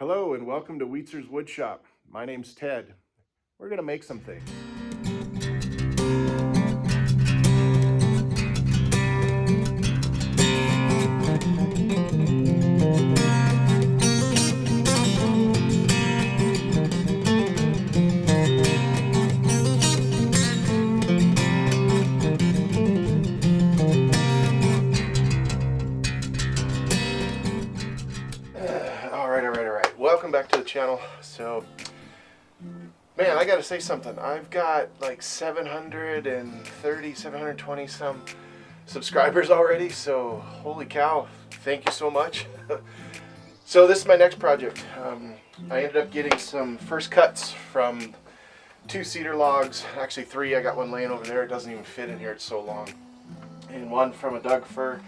Hello and welcome to Wheatzer's Woodshop. My name's Ted. We're going to make some things. Welcome back to the channel. So, man, I gotta say something. I've got like 720 some subscribers already, so holy cow, thank you so much. So this is my next project. I ended up getting some first cuts from 2 cedar logs, actually 3. I got one laying over there. It doesn't even fit in here, it's so long. And one from a Doug fir.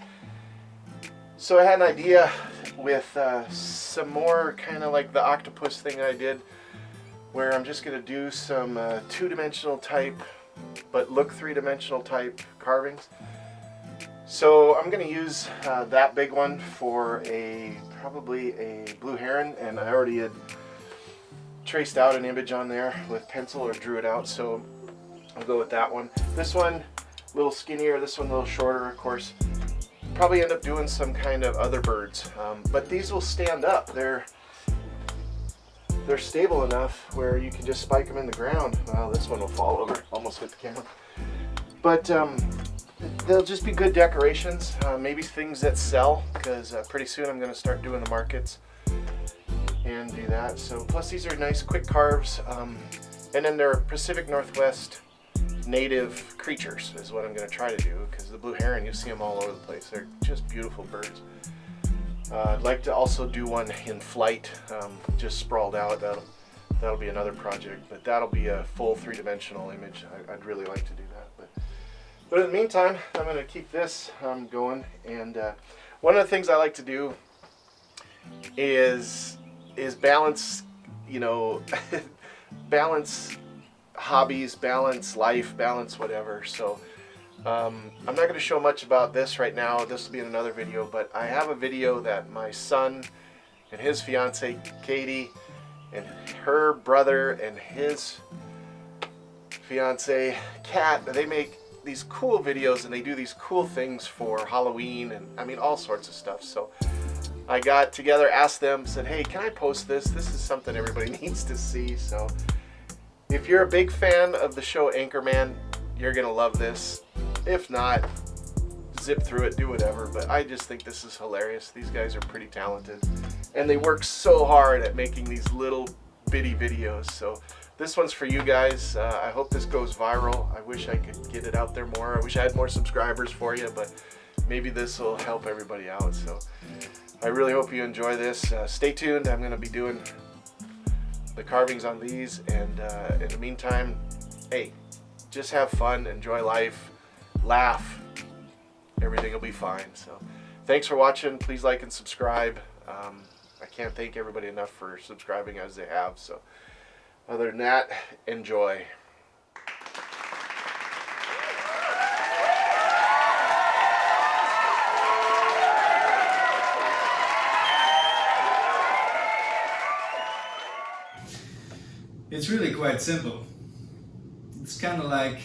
So I had an idea with some more kind of like the octopus thing I did, where I'm just going to do some 2-dimensional type, but look 3-dimensional type carvings. So I'm going to use that big one for probably a blue heron, and I already had traced out an image on there with pencil or drew it out, so I'll go with that one. This one a little skinnier, this one a little shorter, of course. Probably end up doing some kind of other birds, but these will stand up. They're stable enough where you can just spike them in the ground. Well, this one will fall over, almost hit the camera. But they'll just be good decorations, maybe things that sell, because pretty soon I'm going to start doing the markets and do that. So plus these are nice quick carves, and then they're Pacific Northwest native creatures is what I'm going to try to do, because the blue heron, you see them all over the place. They're just beautiful birds. I'd like to also do one in flight, just sprawled out. That'll be another project, but that'll be a full 3-dimensional image. I'd really like to do that. But in the meantime, I'm going to keep this going. And one of the things I like to do is balance, balance hobbies, balance life, balance whatever. So I'm not going to show much about this right now. This will be in another video, but I have a video that my son and his fiance Caity and her brother and his fiance Kat, they make these cool videos and they do these cool things for Halloween and I mean all sorts of stuff. So I got together, asked them, said, hey, can I post this? This is something everybody needs to see. So if you're a big fan of the show Anchorman, you're gonna love this. If not, zip through it, do whatever. But I just think this is hilarious. These guys are pretty talented, and they work so hard at making these little bitty videos. So this one's for you guys. I hope this goes viral. I wish I could get it out there more. I wish I had more subscribers for you, but maybe this will help everybody out. So I really hope you enjoy this. Stay tuned. I'm gonna be doing the carvings on these, and in the meantime, hey, just have fun, enjoy life, laugh, everything will be fine. So thanks for watching. Please like and subscribe. I can't thank everybody enough for subscribing as they have. So other than that, enjoy. It's really quite simple. It's kind of like,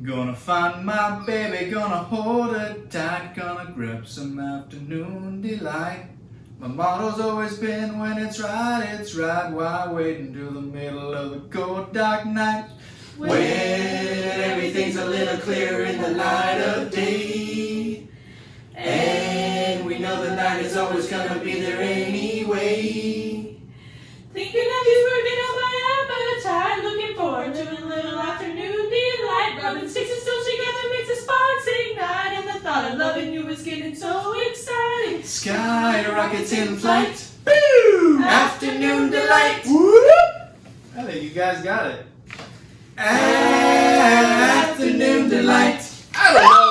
gonna find my baby, gonna hold her tight, gonna grab some afternoon delight. My motto's always been, when it's right, why wait until the middle of the cold dark night, when everything's a little clearer in the light of day, and we know the night is always gonna be there anyway. Thinking of you, working on my appetite, looking forward to a little afternoon delight. Rubbing sticks and stones together makes the sparks ignite, and the thought of loving you is getting so exciting. Sky rockets in flight, boom! Afternoon delight, whoop! I think you guys got it. Afternoon delight. I don't know.